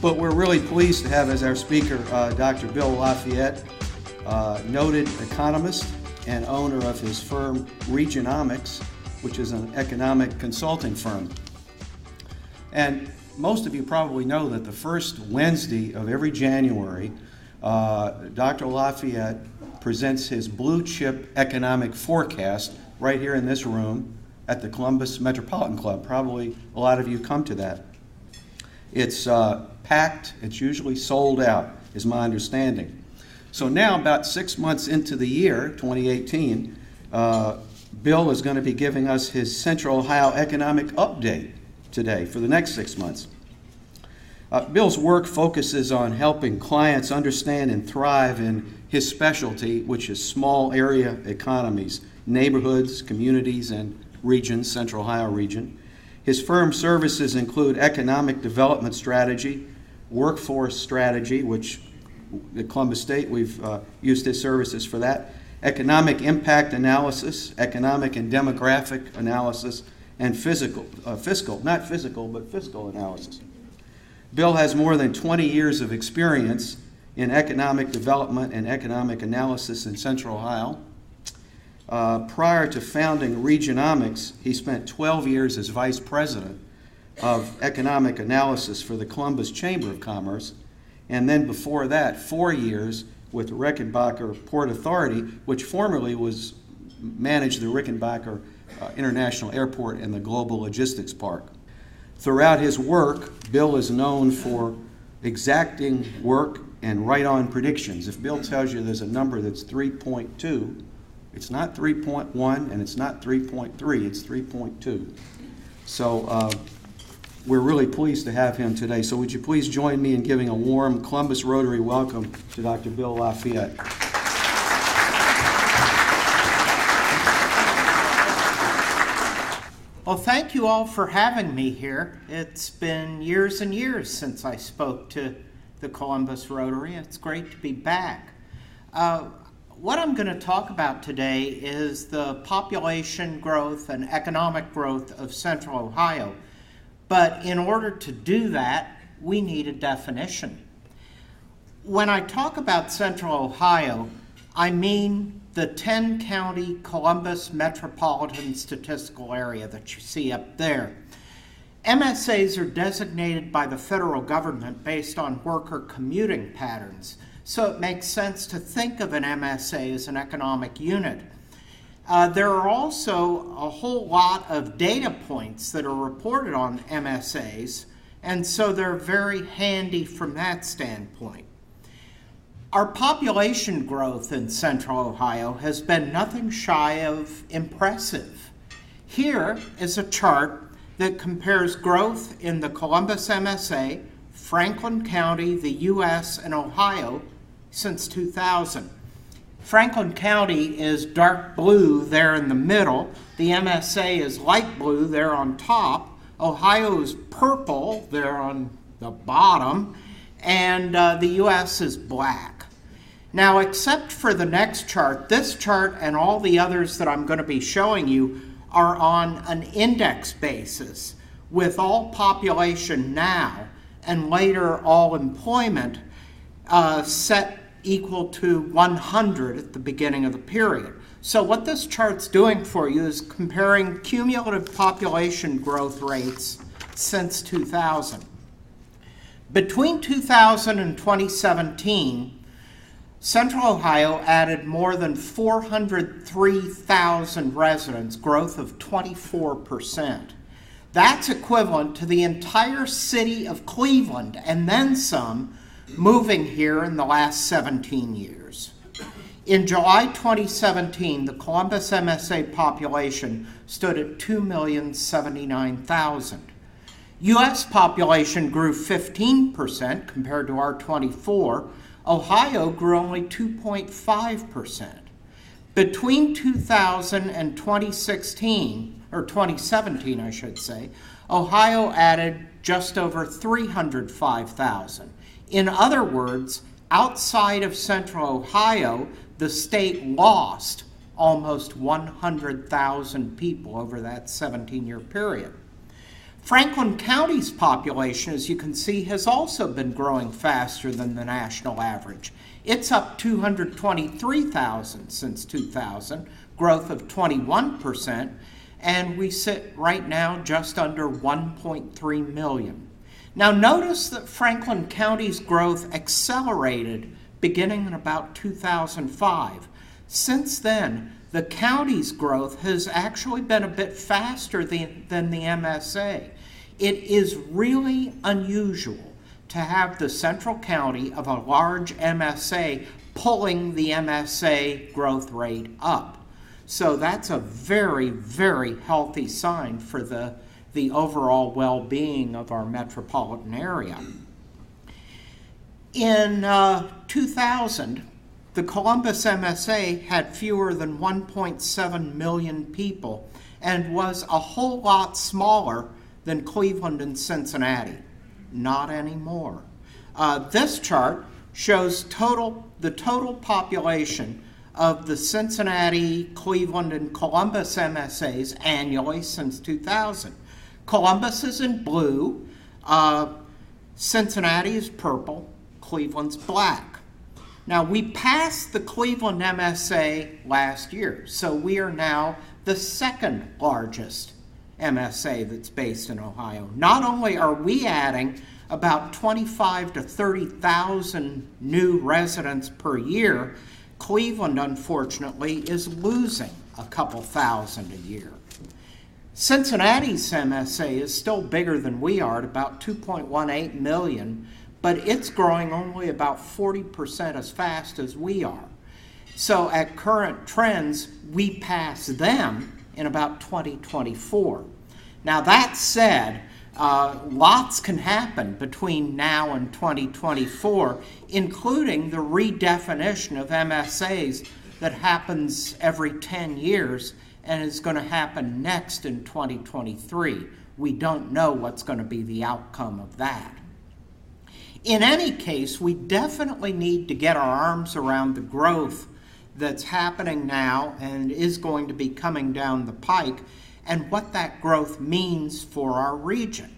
But we're really pleased to have as our speaker Dr. Bill LaFayette, noted economist and owner of his firm Regionomics, which is an economic consulting firm. And most of you probably know that the first Wednesday of every January, Dr. LaFayette presents his blue chip economic forecast right here in this room at the Columbus Metropolitan Club. Probably a lot of you come to that. It's packed, it's usually sold out, is my understanding. So now, about 6 months into the year, 2018, Bill is going to be giving us his Central Ohio economic update today for the next 6 months. Bill's work focuses on helping clients understand and thrive in his specialty, which is small area economies, neighborhoods, communities, and regions, Central Ohio region. His firm services include economic development strategy, workforce strategy, which at Columbus State we've used his services for that, economic impact analysis, economic and demographic analysis, and fiscal analysis. Bill has more than 20 years of experience in economic development and economic analysis in Central Ohio. Prior to founding Regionomics, he spent 12 years as vice president of economic analysis for the Columbus Chamber of Commerce, and then before that, 4 years with Rickenbacker Port Authority, which formerly managed the Rickenbacker International Airport and the Global Logistics Park. Throughout his work, Bill is known for exacting work and right-on predictions. If Bill tells you there's a number that's 3.2, it's not 3.1 and it's not 3.3, it's 3.2. So we're really pleased to have him today. So would you please join me in giving a warm Columbus Rotary welcome to Dr. Bill LaFayette. Well, thank you all for having me here. It's been years and years since I spoke to the Columbus Rotary. It's great to be back. What I'm going to talk about today is the population growth and economic growth of Central Ohio. But in order to do that, we need a definition. When I talk about Central Ohio, I mean the 10-county Columbus Metropolitan Statistical Area that you see up there. MSAs are designated by the federal government based on worker commuting patterns, so it makes sense to think of an MSA as an economic unit. There are also a whole lot of data points that are reported on MSAs, and so they're very handy from that standpoint. Our population growth in Central Ohio has been nothing shy of impressive. Here is a chart that compares growth in the Columbus MSA, Franklin County, the U.S., and Ohio since 2000. Franklin County is dark blue there in the middle. The MSA is light blue there on top. Ohio is purple there on the bottom. And the U.S. is black. Now, except for the next chart, this chart and all the others that I'm going to be showing you are on an index basis, with all population now and later all employment set equal to 100 at the beginning of the period. So what this chart's doing for you is comparing cumulative population growth rates since 2000. Between 2000 and 2017, Central Ohio added more than 403,000 residents, growth of 24%. That's equivalent to the entire city of Cleveland, and then some, moving here in the last 17 years. In July 2017, the Columbus MSA population stood at 2,079,000. U.S. population grew 15% compared to our 24%. Ohio grew only 2.5%. Between 2000 and 2016, or 2017, I should say, Ohio added just over 305,000. In other words, outside of Central Ohio, the state lost almost 100,000 people over that 17-year period. Franklin County's population, as you can see, has also been growing faster than the national average. It's up 223,000 since 2000, growth of 21%, and we sit right now just under 1.3 million. Now notice that Franklin County's growth accelerated beginning in about 2005. Since then, the county's growth has actually been a bit faster than the MSA. It is really unusual to have the central county of a large MSA pulling the MSA growth rate up. So that's a very, very healthy sign for the overall well-being of our metropolitan area. In 2000, the Columbus MSA had fewer than 1.7 million people and was a whole lot smaller than Cleveland and Cincinnati. Not anymore. This chart shows the total population of the Cincinnati, Cleveland, and Columbus MSAs annually since 2000. Columbus is in blue, Cincinnati is purple, Cleveland's black. Now, we passed the Cleveland MSA last year, so we are now the second largest MSA that's based in Ohio. Not only are we adding about 25 to 30,000 new residents per year, Cleveland, unfortunately, is losing a couple thousand a year. Cincinnati's MSA is still bigger than we are at about 2.18 million, but it's growing only about 40% as fast as we are. So at current trends, we pass them in about 2024. Now that said, lots can happen between now and 2024, including the redefinition of MSAs that happens every 10 years and is going to happen next in 2023. We don't know what's going to be the outcome of that. In any case, we definitely need to get our arms around the growth that's happening now and is going to be coming down the pike, and what that growth means for our region.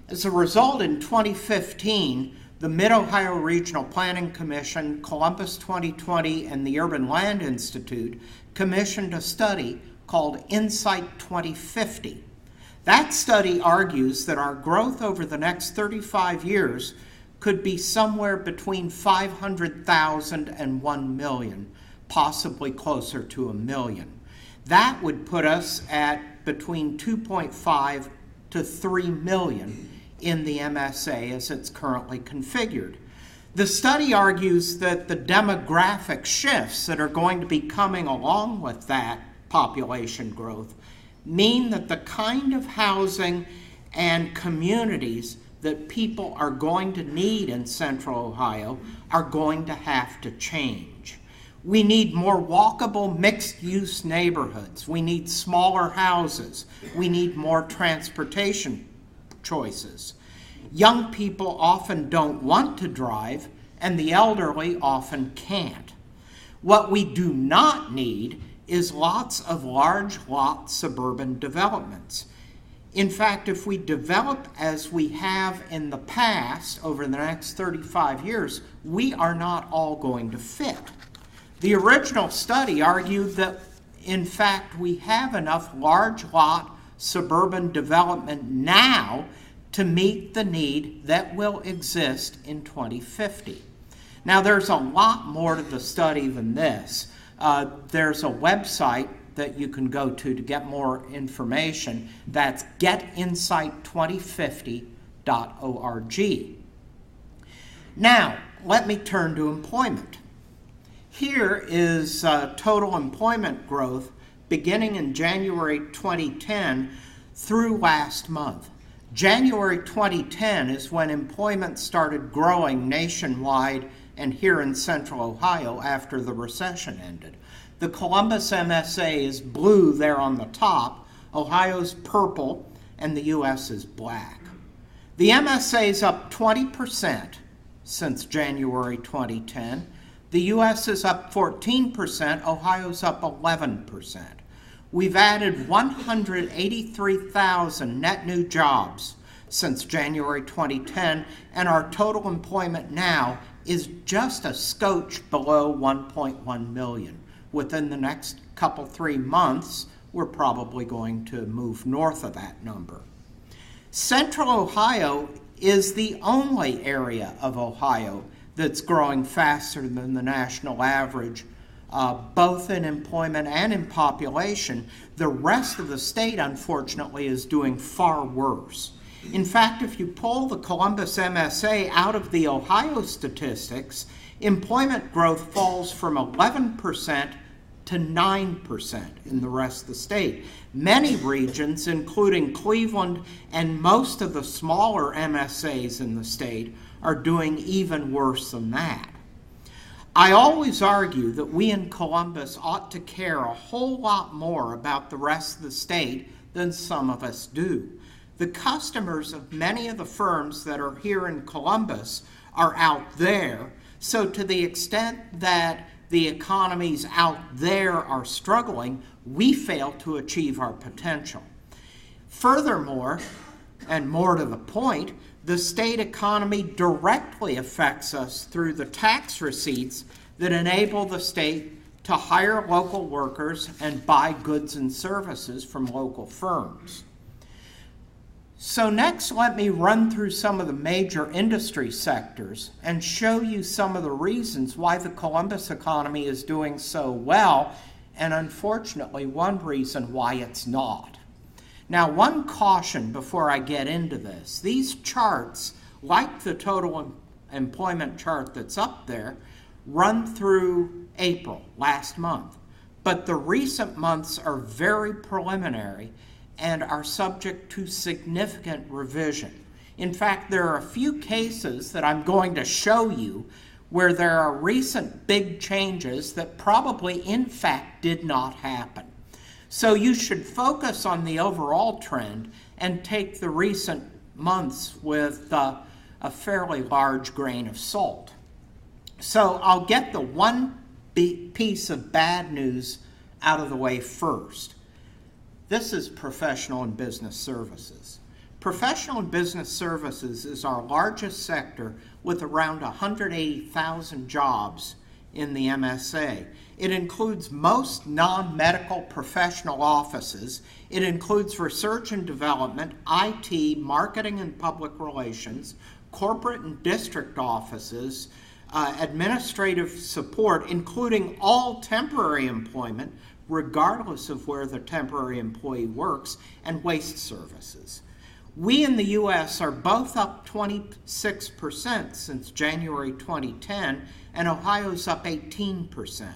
As a result, in 2015, the Mid-Ohio Regional Planning Commission, Columbus 2020, and the Urban Land Institute commissioned a study called Insight 2050. That study argues that our growth over the next 35 years could be somewhere between 500,000 and 1 million, possibly closer to 1 million. That would put us at between 2.5 to 3 million in the MSA as it's currently configured. The study argues that the demographic shifts that are going to be coming along with that population growth mean that the kind of housing and communities that people are going to need in Central Ohio are going to have to change. We need more walkable, mixed-use neighborhoods. We need smaller houses. We need more transportation choices. Young people often don't want to drive, and the elderly often can't. What we do not need is lots of large lot suburban developments. In fact, if we develop as we have in the past over the next 35 years, we are not all going to fit. The original study argued that, in fact, we have enough large lot suburban development now to meet the need that will exist in 2050. Now, there's a lot more to the study than this. There's a website that you can go to get more information. That's getinsight2050.org. Now, let me turn to employment. Here is total employment growth beginning in January 2010 through last month. January 2010 is when employment started growing nationwide and here in Central Ohio after the recession ended. The Columbus MSA is blue there on the top, Ohio's purple, and the U.S. is black. The MSA is up 20% since January 2010. The U.S. is up 14%, Ohio's up 11%. We've added 183,000 net new jobs since January 2010, and our total employment now is just a scotch below 1.1 million. Within the next couple, 3 months, we're probably going to move north of that number. Central Ohio is the only area of Ohio that's growing faster than the national average, both in employment and in population. The rest of the state, unfortunately, is doing far worse. In fact, if you pull the Columbus MSA out of the Ohio statistics, employment growth falls from 11% to 9% in the rest of the state. Many regions, including Cleveland and most of the smaller MSAs in the state, are doing even worse than that. I always argue that we in Columbus ought to care a whole lot more about the rest of the state than some of us do. The customers of many of the firms that are here in Columbus are out there, so to the extent that the economies out there are struggling, we fail to achieve our potential. Furthermore, and more to the point, the state economy directly affects us through the tax receipts that enable the state to hire local workers and buy goods and services from local firms. So next, let me run through some of the major industry sectors and show you some of the reasons why the Columbus economy is doing so well, and unfortunately, one reason why it's not. Now, one caution before I get into this. These charts, like the total employment chart that's up there, run through April, last month. But the recent months are very preliminary and are subject to significant revision. In fact, there are a few cases that I'm going to show you where there are recent big changes that probably, in fact, did not happen. So you should focus on the overall trend and take the recent months with a fairly large grain of salt. So I'll get the one piece of bad news out of the way first. This is professional and business services. Professional and business services is our largest sector with around 180,000 jobs in the MSA. It includes most non-medical professional offices. It includes research and development, IT, marketing and public relations, corporate and district offices, administrative support, including all temporary employment, regardless of where the temporary employee works, and waste services. We in the U.S. are both up 26% since January 2010, and Ohio's up 18%.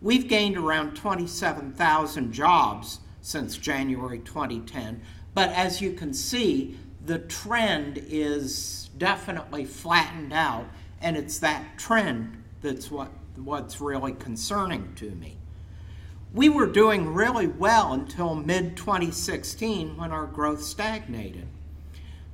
We've gained around 27,000 jobs since January 2010, but as you can see, the trend is definitely flattened out, and it's that trend that's what's really concerning to me. We were doing really well until mid-2016 when our growth stagnated.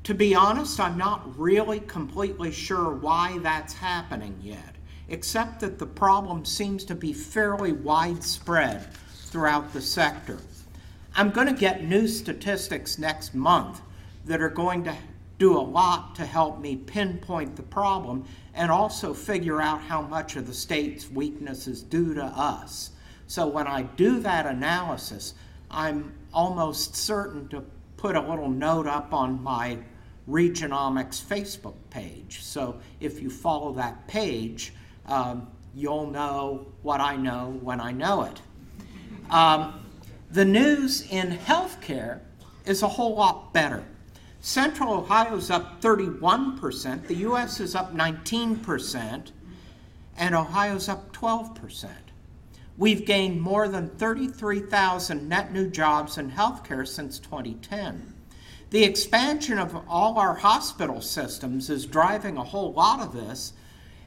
To be honest, I'm not really completely sure why that's happening yet, except that the problem seems to be fairly widespread throughout the sector. I'm going to get new statistics next month that are going to do a lot to help me pinpoint the problem and also figure out how much of the state's weakness is due to us. So when I do that analysis, I'm almost certain to put a little note up on my Regionomics Facebook page. So if you follow that page, you'll know what I know when I know it. The news in healthcare is a whole lot better. Central Ohio's up 31%, the U.S. is up 19%, and Ohio's up 12%. We've gained more than 33,000 net new jobs in healthcare since 2010. The expansion of all our hospital systems is driving a whole lot of this,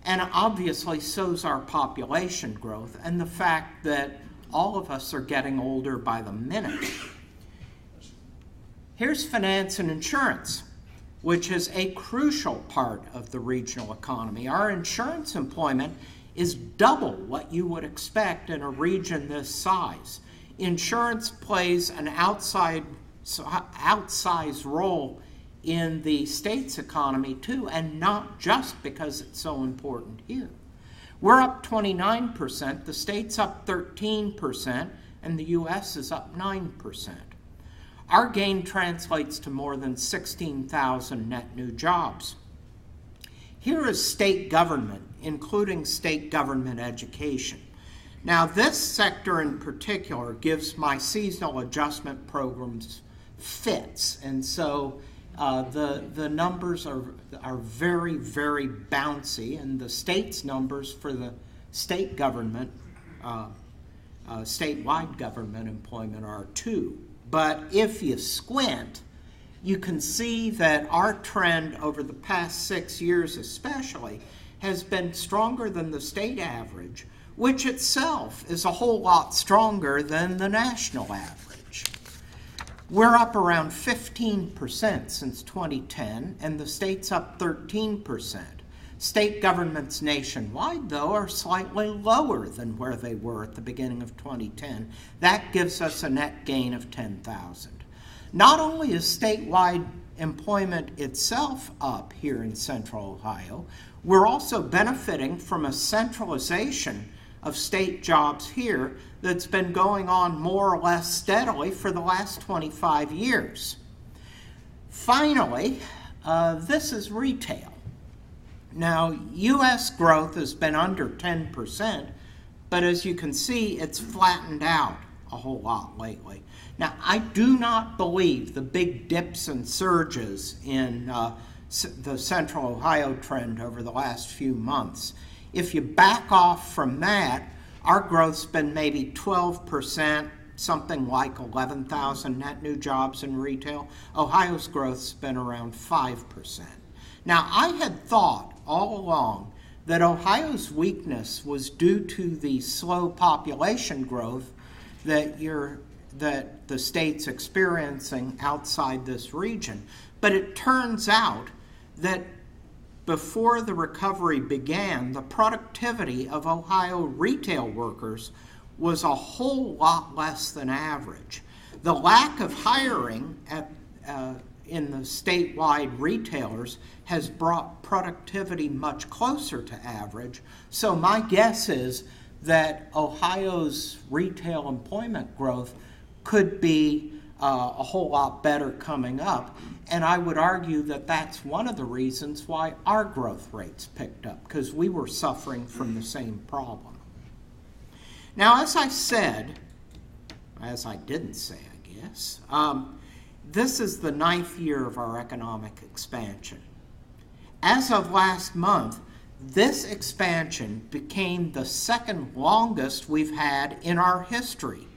and obviously so's our population growth and the fact that all of us are getting older by the minute. Here's finance and insurance, which is a crucial part of the regional economy. Our insurance employment is double what you would expect in a region this size. insurance plays an outsized role in the state's economy too, and not just because it's so important here. We're up 29%, the state's up 13%, and the U.S. is up 9%. Our gain translates to more than 16,000 net new jobs. Here is state government, including state government education. Now, this sector in particular gives my seasonal adjustment programs fits, and so the numbers are very, very bouncy, and the state's numbers for the state government, statewide government employment are too. But if you squint, you can see that our trend over the past 6 years especially has been stronger than the state average, which itself is a whole lot stronger than the national average. We're up around 15% since 2010, and the state's up 13%. State governments nationwide, though, are slightly lower than where they were at the beginning of 2010. That gives us a net gain of 10,000. Not only is statewide employment itself up here in Central Ohio, we're also benefiting from a centralization of state jobs here that's been going on more or less steadily for the last 25 years. Finally, this is retail. Now, U.S. growth has been under 10%, but as you can see, it's flattened out a whole lot lately. Now, I do not believe the big dips and surges in the Central Ohio trend over the last few months. If you back off from that, our growth's been maybe 12%, something like 11,000 net new jobs in retail. Ohio's growth's been around 5%. Now, I had thought all along that Ohio's weakness was due to the slow population growth that the state's experiencing outside this region. But it turns out that before the recovery began, the productivity of Ohio retail workers was a whole lot less than average. The lack of hiring in the statewide retailers has brought productivity much closer to average. So my guess is that Ohio's retail employment growth could be a whole lot better coming up. And I would argue that that's one of the reasons why our growth rates picked up, because we were suffering from the same problem. Now, as I didn't say, I guess, this is the 9th year of our economic expansion. As of last month, this expansion became the second longest we've had in our history,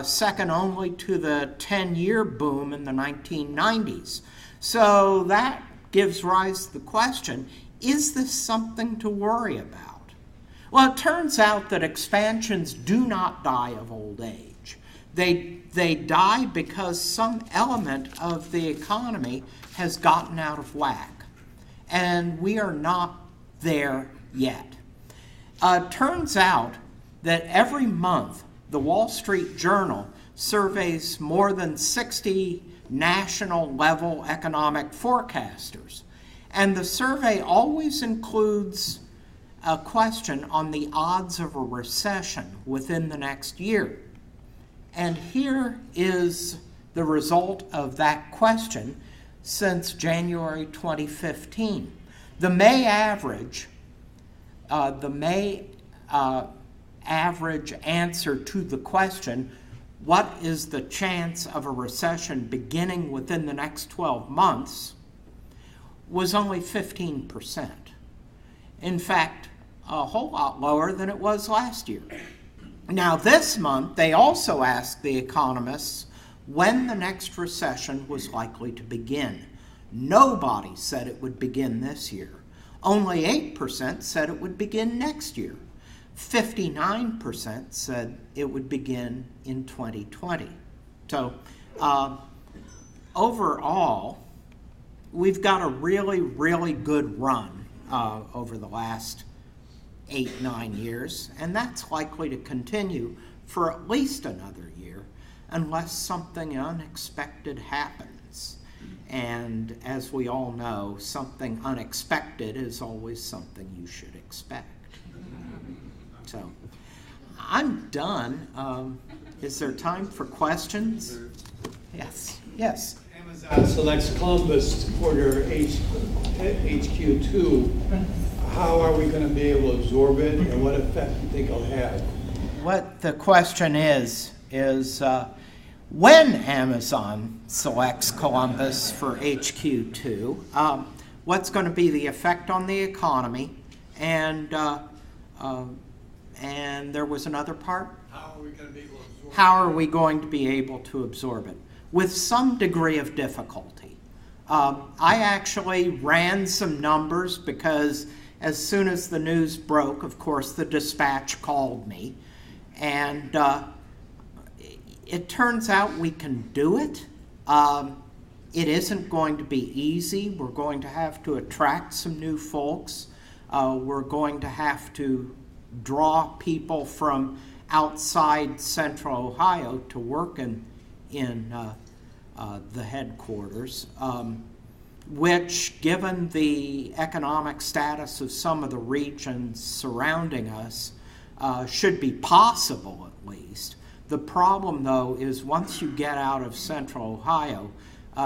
second only to the 10-year boom in the 1990s. So that gives rise to the question, is this something to worry about? Well, it turns out that expansions do not die of old age. They die because some element of the economy has gotten out of whack, and we are not there yet. Turns out that every month the Wall Street Journal surveys more than 60 national level economic forecasters, and the survey always includes a question on the odds of a recession within the next year. And here is the result of that question since January 2015. The May average answer to the question, what is the chance of a recession beginning within the next 12 months, was only 15%. In fact, a whole lot lower than it was last year. Now, this month, they also asked the economists when the next recession was likely to begin. Nobody said it would begin this year. Only 8% said it would begin next year. 59% said it would begin in 2020. So, overall, we've got a really, really good run over the last 8-9 years, and that's likely to continue for at least another year unless something unexpected happens. And as we all know, something unexpected is always something you should expect. So I'm done. Is there time for questions? Yes. Yes. Amazon selects Columbus for their HQ2. How are we going to be able to absorb it, and what effect do you think it'll have? What the question is when Amazon selects Columbus for HQ2, what's going to be the effect on the economy, and there was another part? How are we going to be able to absorb it? How are we going to be able to absorb it? With some degree of difficulty. I actually ran some numbers because as soon as the news broke, of course, the Dispatch called me, and it turns out we can do it. It isn't going to be easy. We're going to have to attract some new folks. We're going to have to draw people from outside Central Ohio to work in the headquarters, which, given the economic status of some of the regions surrounding us, should be possible at least. The problem, though, is once you get out of Central Ohio,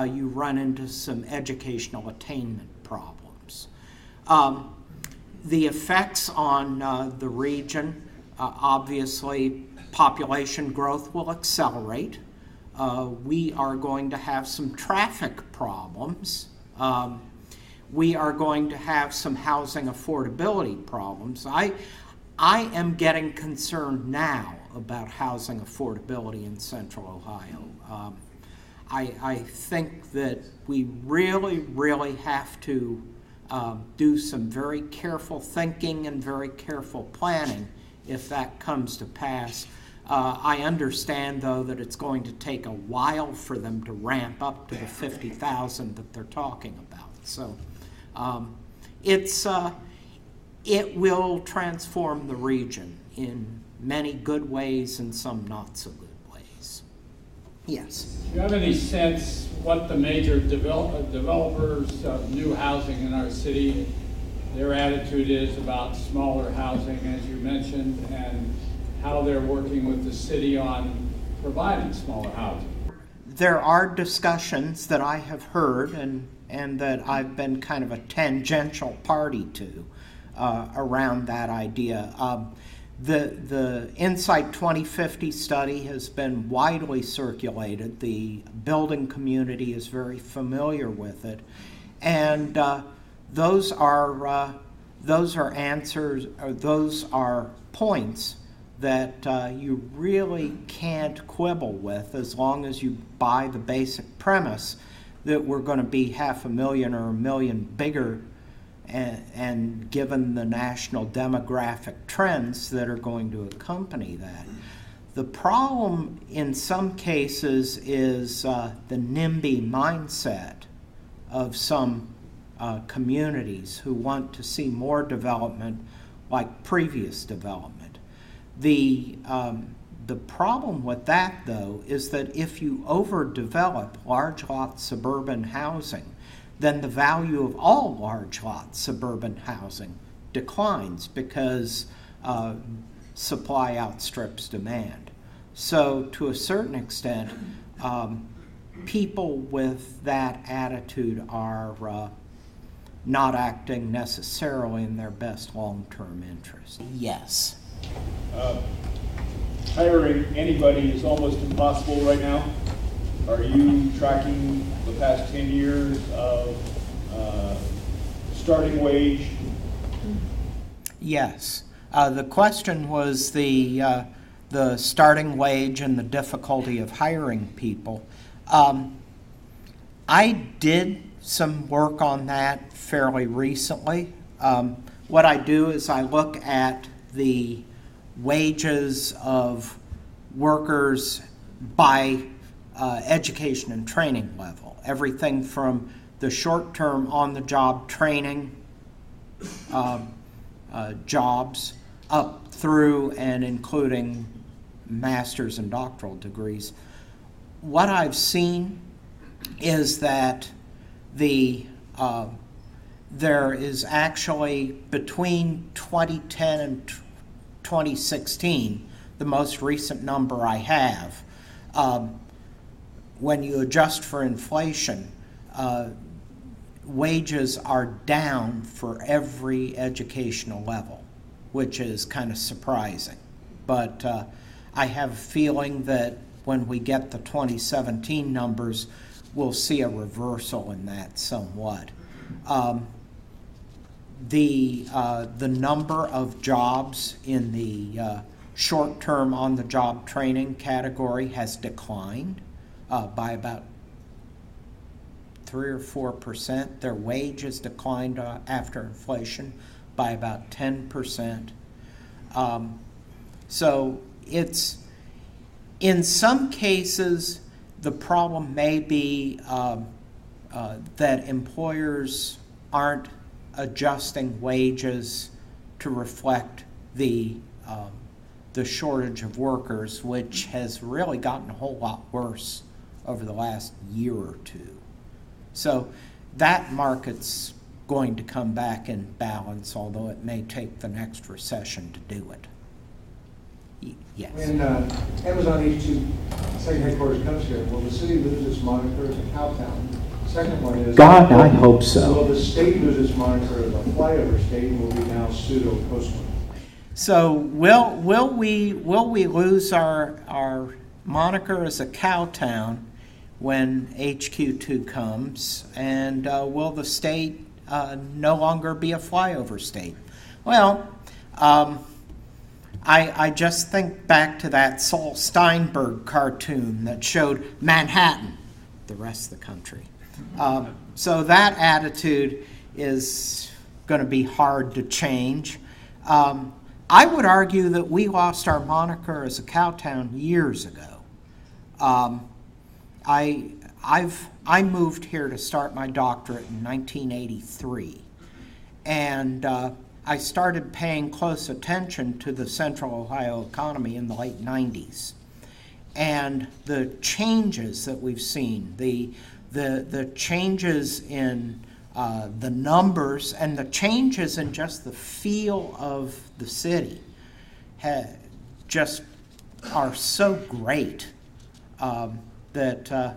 you run into some educational attainment problems. The effects on the region, obviously, population growth will accelerate. We are going to have some traffic problems. We are going to have some housing affordability problems. I am getting concerned now about housing affordability in Central Ohio. I think that we really have to do some very careful thinking and very careful planning if that comes to pass. I understand, though, that it's going to take a while for them to ramp up to the 50,000 that they're talking about. So it will transform the region in many good ways and some not so good ways. Yes? Do you have any sense what the major developers of new housing in our city, their attitude is about smaller housing, as you mentioned, and how they're working with the city on providing smaller housing? There are discussions that I have heard and that I've been kind of a tangential party to around that idea. The Insight 2050 study has been widely circulated. The building community is very familiar with it, and those are answers, or those are points that you really can't quibble with as long as you buy the basic premise that we're going to be 500,000 or 1 million bigger, and given the national demographic trends that are going to accompany that. The problem in some cases is the NIMBY mindset of some communities who want to see more development like previous development. The problem with that, though, is that if you overdevelop large lot suburban housing, then the value of all large lot suburban housing declines because supply outstrips demand. So to a certain extent, people with that attitude are not acting necessarily in their best long-term interest. Yes. Hiring anybody is almost impossible right now. Are you tracking the past 10 years of starting wage? Yes. The question was the starting wage and the difficulty of hiring people. I did some work on that fairly recently. What I do is I look at the wages of workers by education and training level, everything from the short-term on-the-job training jobs up through and including master's and doctoral degrees. What I've seen is that there is actually, between 2010 and 2016, the most recent number I have, when you adjust for inflation, wages are down for every educational level, which is kind of surprising. But I have a feeling that when we get the 2017 numbers, we'll see a reversal in that somewhat. The number of jobs in the short-term on-the-job training category has declined by about 3 or 4%. Their wage has declined after inflation by about 10%. So it's, in some cases, the problem may be that employers aren't adjusting wages to reflect the shortage of workers, which has really gotten a whole lot worse over the last year or two. So that market's going to come back in balance, although it may take the next recession to do it. Yes. When Amazon H2 second headquarters comes here, will the city lose its moniker as a cow town? Second one is, God, I hope so. Will the state lose its moniker as a flyover state, and will be now pseudo-coastal? So will we lose our moniker as a cow town when HQ2 comes, and will the state no longer be a flyover state? Well, I just think back to that Saul Steinberg cartoon that showed Manhattan, the rest of the country. So that attitude is going to be hard to change. I would argue that we lost our moniker as a cow town years ago. I moved here to start my doctorate in 1983, and I started paying close attention to the Central Ohio economy in the late 90s, and the changes that we've seen, the changes in the numbers and the changes in just the feel of the city just are so great that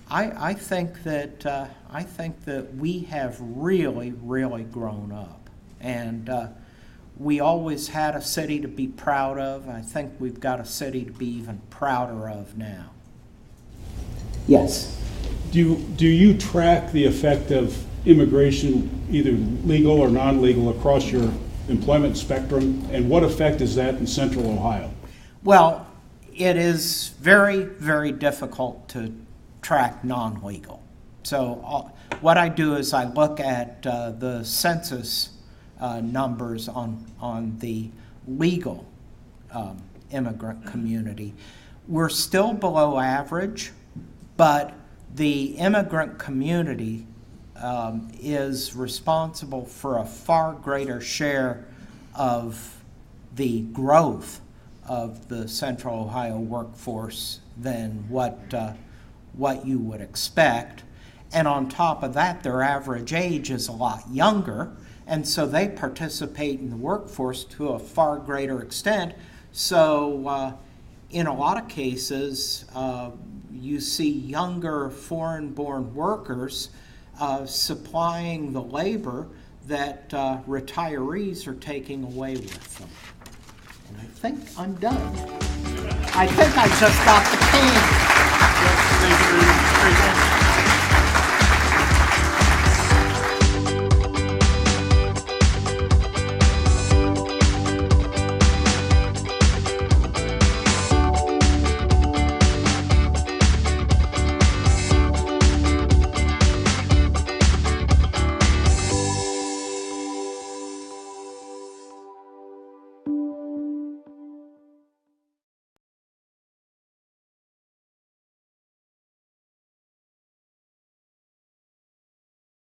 I think that we have really grown up, and we always had a city to be proud of. I think we've got a city to be even prouder of now. Yes. Do you track the effect of immigration, either legal or non-legal, across your employment spectrum, and what effect is that in Central Ohio? Well, it is very difficult to track non-legal. So what I do is I look at the census numbers on the legal immigrant community. We're still below average, but the immigrant community is responsible for a far greater share of the growth of the Central Ohio workforce than what you would expect. And on top of that, their average age is a lot younger, and so they participate in the workforce to a far greater extent. So in a lot of cases, you see younger foreign-born workers supplying the labor that retirees are taking away with them. And I think I'm done. I think I just got the can. Thank you very much.